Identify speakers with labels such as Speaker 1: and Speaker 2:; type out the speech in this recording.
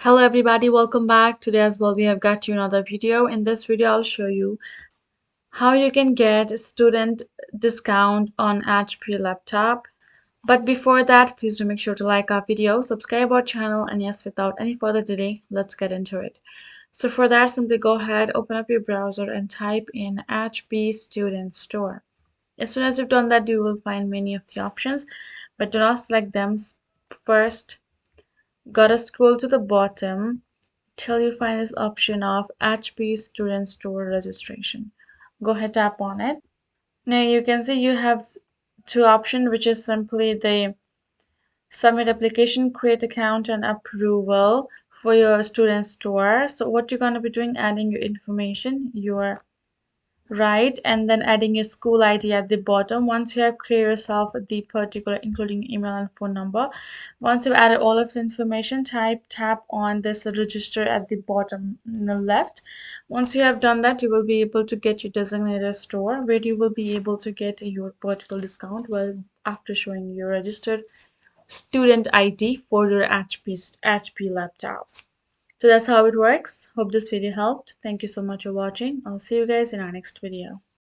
Speaker 1: Hello everybody, welcome back. Today as well we have got you another video. In this video I'll show you how you can get student discount on HP laptop. But before that, please do make sure to like our video, subscribe our channel, and yes, without any further delay, let's get into it. So for that, simply go ahead, open up your browser and type in HP Student Store. As soon as you've done that, you will find many of the options, but do not select them first. Gotta scroll to the bottom till you find this option of HP Student Store Registration. Go ahead, tap on it. Now you can see you have two options, which is simply the submit application, create account, and approval for your student store. So what you're going to be doing, adding your information, your right, and then adding your school ID at the bottom. Once you have created yourself the particular, including email and phone number, once you've added all of the information, tap on this register at the bottom left. Once you have done that, you will be able to get your designated store where you will be able to get your particular discount, well, after showing your registered student ID for your HP laptop. So that's how it works. Hope this video helped. Thank you so much for watching. I'll see you guys in our next video.